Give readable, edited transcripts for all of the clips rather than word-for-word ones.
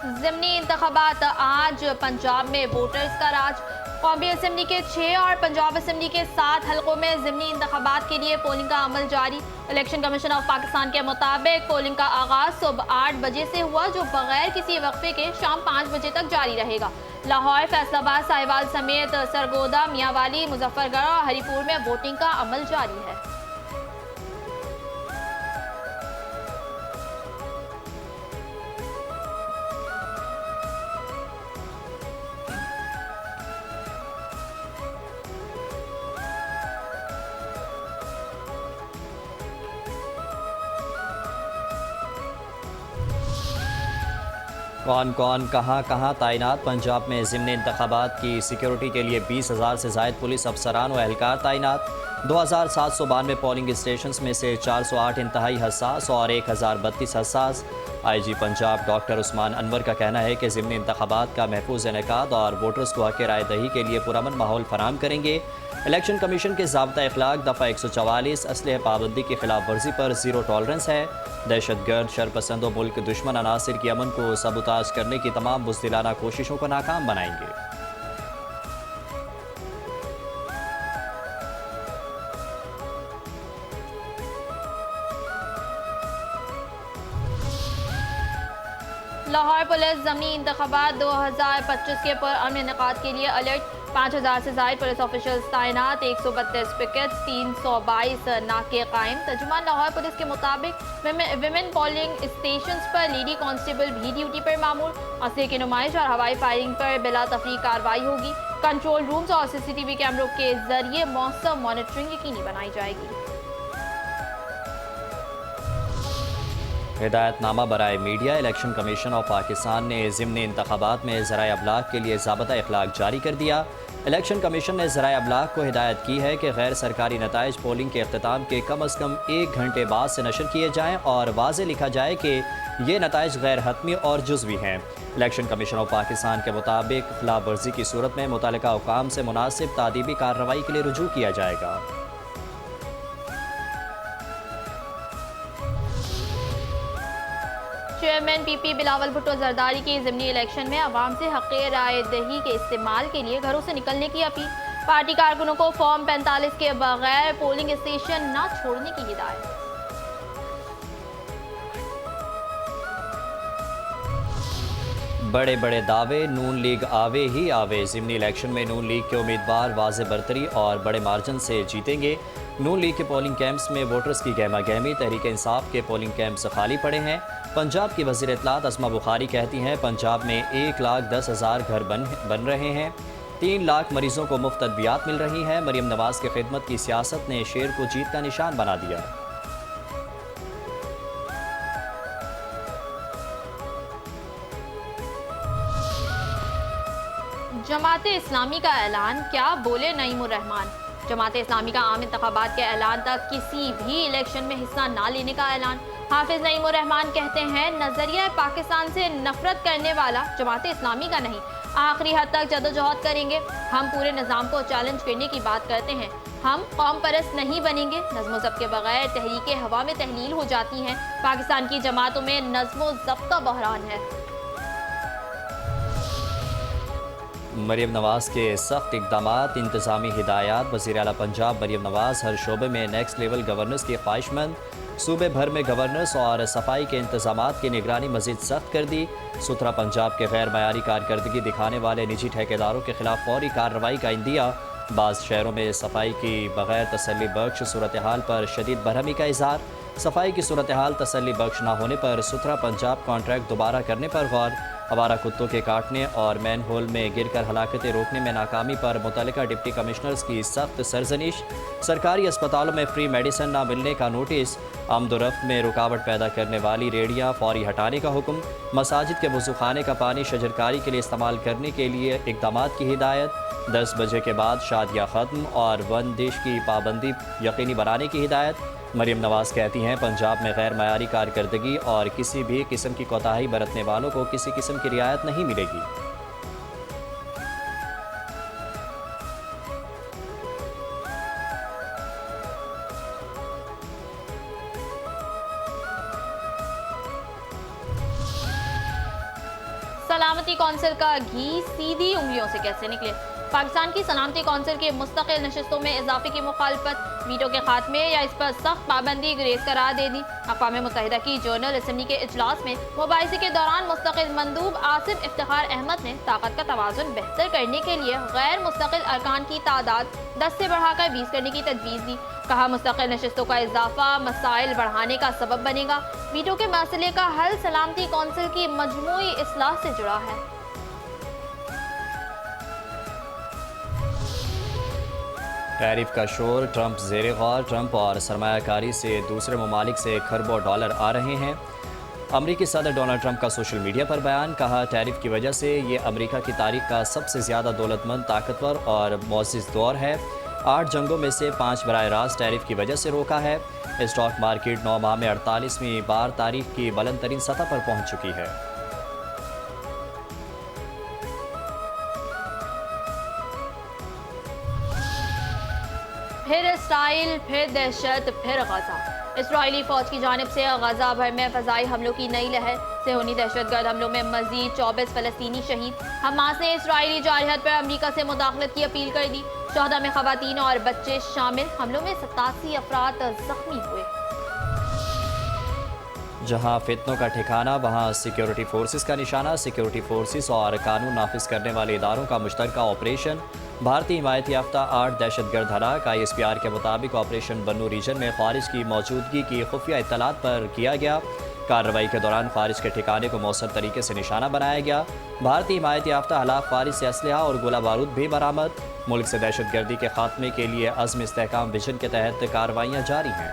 ज़िमनी इंतखाबात आज पंजाब में वोटर्स का राज। कौमी असम्बली के 6 और पंजाब असम्बली के 7 हलकों में ज़िमनी इंतखाबात के लिए पोलिंग का अमल जारी। इलेक्शन कमीशन ऑफ पाकिस्तान के मुताबिक पोलिंग का आगाज सुबह 8 बजे से हुआ, जो बगैर किसी वक्फे के शाम 5 बजे तक जारी रहेगा। लाहौर, फैसलाबाद, साहिवाल समेत सरगोदा, मियांवाली, मुजफ्फरगढ़ और हरीपुर में वोटिंग का अमल जारी है। कौन कौन कहां कहां तैनात। पंजाब में ज़िमनी इंतखाबात की सिक्योरिटी के लिए 20,000 से ज़ायद पुलिस अफसरान व एहलकार तैनात। 2,792 पोलिंग स्टेशन में से 408 इंतहाई हसास और 1,032 हसास। IG पंजाब डॉक्टर उस्मान अनवर का कहना है कि ज़िमनी इंतखाबात का महफूज इनेकाद और वोटर्स को हक़ राय दही के लिए पुरअमन माहौल फराहम करेंगे। इलेक्शन कमीशन के ज़ाब्ता अखलाक दफ़ा 144 असलहे पाबंदी की खिलाफ वर्जी पर ज़ीरो टॉलरेंस है। दहशतगर्द, शरपसंद और मुल्क दुश्मन अनासिर की अमन को सबूताज करने की तमाम बुज़दिलाना कोशिशों को नाकाम बनाएंगे। लाहौर पुलिस ज़मीनी इंतखाबात 2025 के पुरअमन इनेकाद के लिए अलर्ट। 5,000 से ज़ायद पुलिस ऑफिशल्स तैनात, 132 पिकेट्स, 322 नाके कायम। तर्जुमान लाहौर पुलिस के मुताबिक विमेन पोलिंग स्टेशन पर लेडी कांस्टेबल भी ड्यूटी पर मामूल। असले की नुमाइश और हवाई फायरिंग पर बिला तफरीक कार्रवाई होगी। कंट्रोल रूम्स और CCTV कैमरों के जरिए मौसम मॉनिटरिंग यकीनी बनाई जाएगी। हिदायतनामा बराए मीडिया। इलेक्शन कमीशन ऑफ पाकिस्तान ने ज़िमनी इंतखाबात में ज़राए अबलाग के लिए ज़ाबता अखलाक जारी कर दिया। इलेक्शन कमीशन ने ज़राए अबलाग को हिदायत की है कि गैर सरकारी नताइज पोलिंग के अख्ताम के कम अज़ कम 1 घंटे बाद से नशर किए जाएँ और वाज़े लिखा जाए कि ये नताइज गैर हतमी और जुज़वी हैं। इलेक्शन कमीशन ऑफ पाकिस्तान के मुताबिक खिलाफ वर्जी की सूरत में मुतल्लिका हुकाम से मुनासिब तादीबी कार्रवाई के लिए रुजू किया जाएगा। चेयरमैन PP बिलावल भुट्टो जरदारी की ज़िमनी इलेक्शन में अवाम से हक़ राय दही के इस्तेमाल के लिए घरों से निकलने की अपील। पार्टी कारकुनों को फॉर्म 45 के बगैर पोलिंग स्टेशन न छोड़ने की हिदायत। बड़े बड़े दावे, नून लीग आवे ही आवे। ज़िमनी इलेक्शन में नून लीग के उम्मीदवार वाज़े बरतरी और बड़े मार्जिन से जीतेंगे। नून लीग के पोलिंग कैंप्स में वोटर्स की गहमा गहमी। तहरीक इंसाफ के पोलिंग कैंप्स खाली पड़े हैं। पंजाब की वज़ीर इत्तलात अस्मा बुखारी कहती हैं पंजाब में 1,10,000 घर बन रहे हैं। 3 लाख मरीजों को मुफ्त अद्वियात मिल रही हैं। मरीम नवाज़ की खिदमत की सियासत ने शेर को जीत का निशान बना दिया। जमाते इस्लामी का ऐलान, क्या बोले नईमुर रहमान। जमाते इस्लामी का आम इंतखाबात के ऐलान तक किसी भी इलेक्शन में हिस्सा ना लेने का ऐलान। हाफिज नईमुर रहमान कहते हैं नजरिया पाकिस्तान से नफरत करने वाला जमाते इस्लामी का नहीं, आखिरी हद तक जदोजहद करेंगे। हम पूरे निज़ाम को चैलेंज करने की बात करते हैं। हम कौम परस्त नहीं बनेंगे। नज़्म ज़ब्त के बगैर तहरीकें हवा में तहलील हो जाती हैं। पाकिस्तान की जमातों में नज़्म ज़ब्त का बहरान है। मरीम नवाज़ के सख्त इक़दामात, इंतज़ामी हिदायत। वज़ीर आला पंजाब मरीम नवाज़ हर शोबे में नेक्स्ट लेवल गवर्नेंस की ख्वाहिशमंद। सूबे भर में गवर्नेंस और सफाई के इंतजामात की निगरानी मज़ीद सख्त कर दी। सुथरा पंजाब के गैर मयारी कारकर्दगी दिखाने वाले निजी ठेकेदारों के खिलाफ फौरी कार्रवाई का इंदिया। बाज़ शहरों में सफाई की बगैर तसल्ली बख्श सूरत हाल पर शदीद बरहमी का इज़हार। सफाई की सूरत हाल तसल्ली बख्श ना होने पर सुथरा पंजाब कॉन्ट्रैक्ट दोबारा करने पर गौर। आवारा कुत्तों के काटने और मैन होल में गिरकर हलाकतें रोकने में नाकामी पर मुतल्लिका डिप्टी कमिश्नर्स की सख्त सरजनिश। सरकारी अस्पतालों में फ्री मेडिसिन ना मिलने का नोटिस। आमदोरफ्त में रुकावट पैदा करने वाली रेडियाँ फौरी हटाने का हुक्म। मसाजिद के वज़ूखाने का पानी शजरकारी के लिए इस्तेमाल करने के लिए इक़दामात की हिदायत। 10 बजे के बाद शादियाँ ख़त्म और बंदिश की पाबंदी यकीनी बनाने की हिदायत। मरीम नवाज़ कहती हैं पंजाब में गैर मयारी कारकर्दगी और किसी भी किस्म की कोताही बरतने वालों को किसी किस्म की रियायत नहीं मिलेगी। सलामती कौंसिल का घी सीधी उंगलियों से कैसे निकले। पाकिस्तान की सलामती कौंसिल की मुस्तकिल नशस्तों में इजाफे की मुखालफत, वीटो के खात्मे या इस पर सख्त पाबंदी गुरेज करार दे दी। अक़वाम मुत्तहिदा की जनरल असम्बली के इजलास में मुबाहिसे के दौरान मुस्तकिल मंदूब आसिफ इफ्तिखार अहमद ने ताकत का तवाज़ुन बेहतर करने के लिए गैर मुस्तकिल अरकान की तादाद 10 से बढ़ाकर 20 करने की तजवीज़ दी। कहा मुस्तकिल नशस्तों का इजाफा मसाइल बढ़ाने का सबब बनेगा। वीटो के मसले का हल सलामती कौंसिल की मजमूई इस्लाह से जुड़ा है। टैरिफ का शोर, ट्रंप ज़ेरे गौर। ट्रंप और सरमायाकारी से दूसरे ममालिक से खरबों डॉलर आ रहे हैं। अमरीकी सदर डोनाल्ड ट्रंप का सोशल मीडिया पर बयान, कहा टैरिफ की वजह से ये अमरीका की तारीख का सबसे ज़्यादा दौलतमंद, ताकतवर और मुअज़्ज़िज़ दौर है। 8 जंगों में से 5 बराह रास्त टैरिफ की वजह से रोका है। स्टॉक मार्केट 9 माह में 48वीं बार तारीख की बुलंद तरीन सतह पर पहुँच चुकी है। फिर इसराइल, फिर दहशत, फिर गजा। इसराइली फौज की जानिब से गजा भर में फ़ज़ाई हमलों की नई लहर। सेहूनी दहशतगर्द हमलों में मज़ीद 24 फ़लस्तीनी शहीद। हमास ने इसराइली जारहत पर अमरीका से मुदाखलत की अपील कर दी। शहदा में ख़वातीन और बच्चे शामिल। हमलों में 87 अफराद ज़ख्मी हुए। जहां फितनों का ठिकाना वहां सिक्योरिटी फोर्सेस का निशाना। सिक्योरिटी फोर्सेस और कानून नाफिज करने वाले इदारों का मुश्तरका ऑपरेशन। भारतीय हिमायत याफ्ता 8 दहशतगर्द हलाक। ISPR के मुताबिक ऑपरेशन बन्नू रीजन में खारिज की मौजूदगी की खुफिया इत्तलात पर किया गया। कार्रवाई के दौरान खारिज के ठिकाने को मौसर तरीके से निशाना बनाया गया। भारतीय हिमायत याफ्ता हलाक खारिज से असलहा और गोला बारूद भी बरामद। मुल्क से दहशतगर्दी के खात्मे के लिए अज़्म इस्तेहकाम विजन के तहत कार्रवाइयाँ जारी हैं।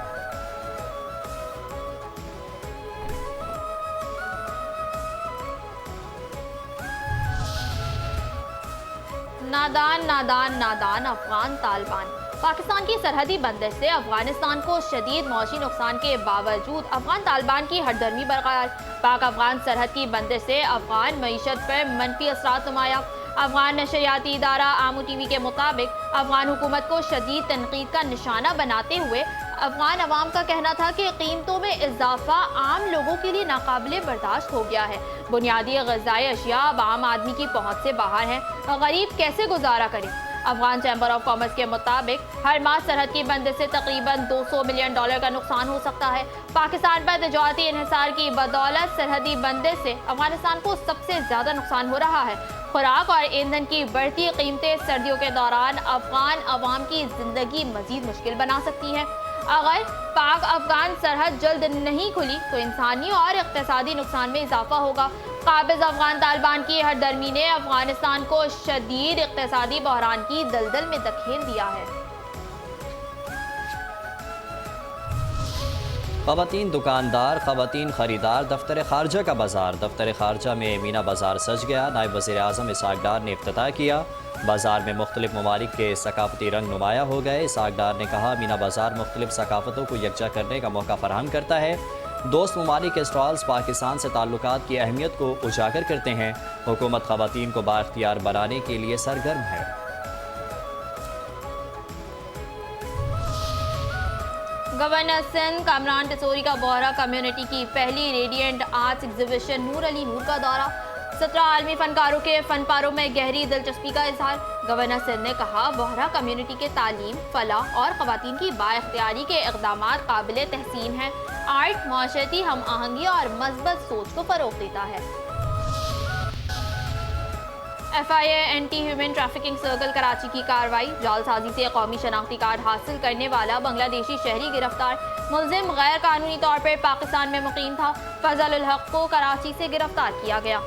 नादान नादान नादान अफगान तालिबान। पाकिस्तान की सरहदी बंदिश से अफगानिस्तान को शदीद मौशी नुकसान के बावजूद अफगान तालिबान की हरदर्मी बरकरार। पाक अफगान सरहद की बंदिश से अफगान मईशत पर मनफी असरात नुमाया। अफगान नशरियाती इदारा आमू TV के मुताबिक अफगान हुकूमत को शदीद तनकीद का निशाना बनाते हुए अफगान अवाम का कहना था कि कीमतों में इजाफा आम लोगों के लिए नाकाबिले बर्दाश्त हो गया है। बुनियादी ग़िज़ाई अशिया अब आम आदमी की पहुँच से बाहर है। गरीब कैसे गुजारा करे। अफगान चैम्बर ऑफ कॉमर्स के मुताबिक हर माह सरहद की बंदिश से तकरीबन $200 मिलियन का नुकसान हो सकता है। पाकिस्तान पर तजारती इन्हिसार की बदौलत सरहदी बंदिश से अफगानिस्तान को सबसे ज़्यादा नुकसान हो रहा है। खुराक और ईंधन की बढ़ती कीमतें सर्दियों के दौरान अफगान अवाम की ज़िंदगी मज़ीद मुश्किल बना सकती है। अगर पाक अफगान सरहद जल्द नहीं खुली तो इंसानी और इक़्तिसादी नुकसान में इजाफा होगा। काबिज़ अफगान तालिबान की हरदर्मी ने अफगानिस्तान को शदीद इक़्तिसादी बहरान की दलदल में धकेल दिया है। ख़वातीन दुकानदार, ख़वातीन खरीदार, दफ्तर खारजा का बाजार। दफ्तर खारजा में मीना बाजार सज गया। नायब वज़ीर आज़म इसहाक़ डार ने इफ्तिताह किया। बाजार में मुख्तलिफ ममालिक के सकाफती रंग नुमाया हो गए। इसहाक़ डार ने कहा मीना बाजार मुख्तलिफ सकाफ़तों को यकजा करने का मौका फराहम करता है। दोस्त ममालिक के स्टॉल्स पाकिस्तान से ताल्लुकात की अहमियत को उजागर करते हैं। हुकूमत ख़वातीन को बाख्तियार बनाने के लिए सरगर्म है। गवर्नर सिंध कामरान टिसोरी का बोहरा कम्युनिटी की पहली रेडिएंट आर्ट्स एग्जीबिशन नूर अली नूर का दौरा। 17 आलमी फनकारों के फनपारों में गहरी दिलचस्पी का इजहार। गवर्नर सिंध ने कहा बोहरा कम्युनिटी के तालीम, फलाह और ख़वातीन की बाइख्तियारी के इक़दामात काबिल तहसीन हैं। आर्ट माशरती हम आहंगी और मज़बूत सोच को फ़रोग़ देता है। FIA anti human trafficking circle Karachi की कार्रवाई। जालसाजी से कौमी शनाख्ती कार्ड हासिल करने वाला बांग्लादेशी शहरी गिरफ्तार। मुल्जिम गैर कानूनी तौर पर पाकिस्तान में मुकीम था। फजल उल हक को कराची से गिरफ्तार किया गया।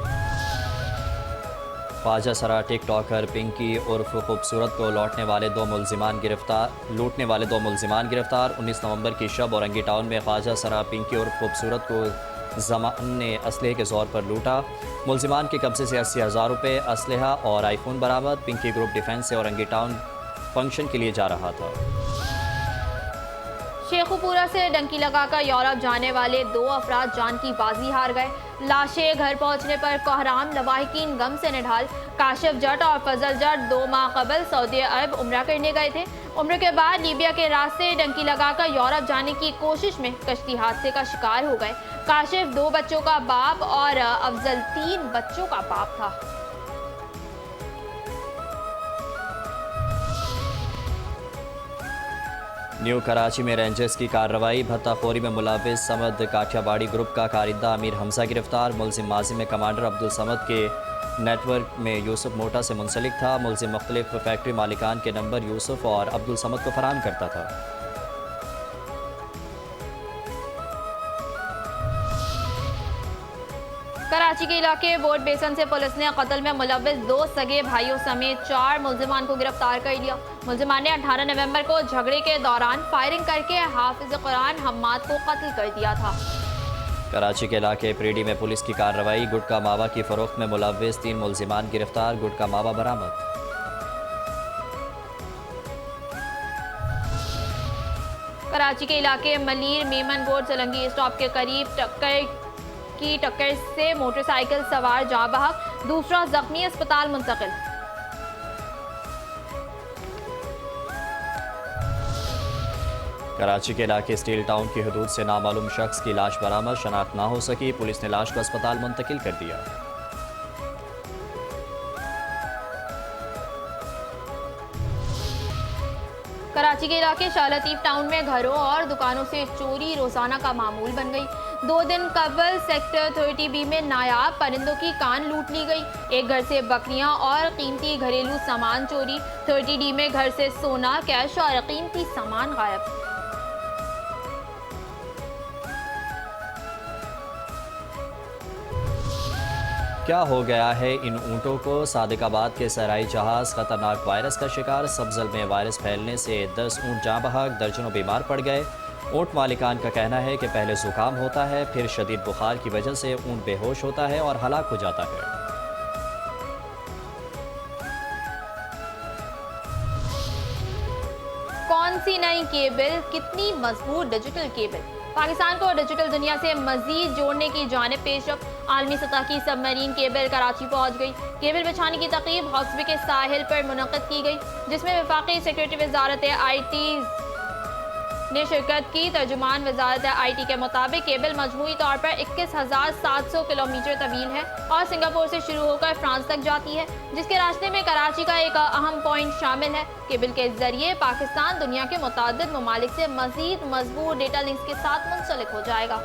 ख्वाजा सरा टिकटॉकर पिंकी उर्फ खूबसूरत को लूटने वाले दो मुल्जिमान गिरफ्तार। 19 नवंबर की शब औरंगी टाउन में ख्वाजा सरा पिंकी उर्फ खूबसूरत को जमान ने असलहे के ज़ोर पर लूटा। मुल्जिमान के कब्जे से 80,000 रुपये, असलहा और आईफोन बरामद। पिंकी ग्रुप डिफेंस से औरंगी टाउन फंक्शन के लिए जा रहा था। शेखुपुरा से डंकी लगाकर यूरोप जाने वाले 2 अफराद जान की बाजी हार गए। लाशें घर पहुंचने पर कोहराम, लवाहिकीन गम से निढाल। काशिफ जट और फजल जट 2 माह कबल सऊदी अरब उम्रा करने गए थे। उम्र के बाद लीबिया के रास्ते डंकी लगाकर यूरोप जाने की कोशिश में कश्ती हादसे का शिकार हो गए। काशिफ 2 बच्चों का बाप और अफजल 3 बच्चों का बाप था। न्यू कराची में रेंजर्स की कार्रवाई, भत्ताखोरी में मुलविस समद काठियावाड़ी ग्रुप का कारिंदा अमीर हमजा गिरफ्तार। मुलजिम माजी में कमांडर अब्दुल समद के नेटवर्क में यूसुफ मोटा से मुंसलिक था। मुलजिम मुख्तलिफ फैक्ट्री मालिकान के नंबर यूसुफ और अब्दुल समद को फराहम करता था। कराची के इलाके बोर्ड बेसन से पुलिस ने कत्ल में मुलविस 2 सगे भाइयों समेत 4 मुलजिमान को गिरफ्तार कर लिया। मुलजिमान ने 18 नवंबर को झगड़े के दौरान फायरिंग करके हाफिज कुरान हम्माद को कत्ल कर दिया था। कराची के इलाके प्रीडी में पुलिस की कार्रवाई, गुटका मावा की फरोख्त में मुलविस 3 मुलजिमान गिरफ्तार, गुटका मावा बरामद। कराची के इलाके मलीर मेमन गोड सलंगी स्टॉप के करीब टक्कर से मोटरसाइकिल सवार जाँ बहक, दूसरा जख्मी अस्पताल मुंतकिल। कराची के इलाके स्टील टाउन की हदूद से नामालूम शख्स की लाश बरामद, शनाख्त ना हो सकी, पुलिस ने लाश को अस्पताल मुंतकिल कर दिया। कराची के इलाके शाह लतीफ टाउन में घरों और दुकानों से चोरी रोजाना का मामूल बन गई। 2 दिन कबल सेक्टर 30B में नायाब परिंदों की कान लूट ली गई। एक घर से बकरियां और कीमती घरेलू सामान चोरी। 30D में घर से सोना, कैश और कीमती सामान गायब। क्या हो गया है इन ऊँटों को? सादिकाबाद के सराई जहाज खतरनाक वायरस का शिकार, सब्जल में वायरस फैलने से 10 ऊँट जाँ बहक, दर्जनों बीमार पड़ गए। ऊँट मालिकान का कहना है कि पहले जुकाम होता है, फिर शदीद बुखार की वजह से ऊँट बेहोश होता है और हलाक हो जाता है। कौन सी नई केबल, कितनी मजबूत डिजिटल केबल पाकिस्तान को डिजिटल दुनिया से मजीद जोड़ने की जानिब पेशरफ। आलमी सतह की सबमरीन केबल कराची पहुंच गई। केबल बिछाने की तकरीब हौसबे के साहिल पर मुनक़्क़िद की गई, जिसमें वफाकी सेक्रेटरी वजारत IT ने शिरकत की। तर्जुमान वजारत IT के मुताबिक केबल मजमूई तौर पर 21,700 किलोमीटर तवील है और सिंगापुर से शुरू होकर फ्रांस तक जाती है, जिसके रास्ते में कराची का एक अहम पॉइंट शामिल है। केबल के जरिए पाकिस्तान दुनिया के मुतादिद ममालिक से मजीद मजबूत डेटा लिंक्स के साथ मुंसलिक हो जाएगा।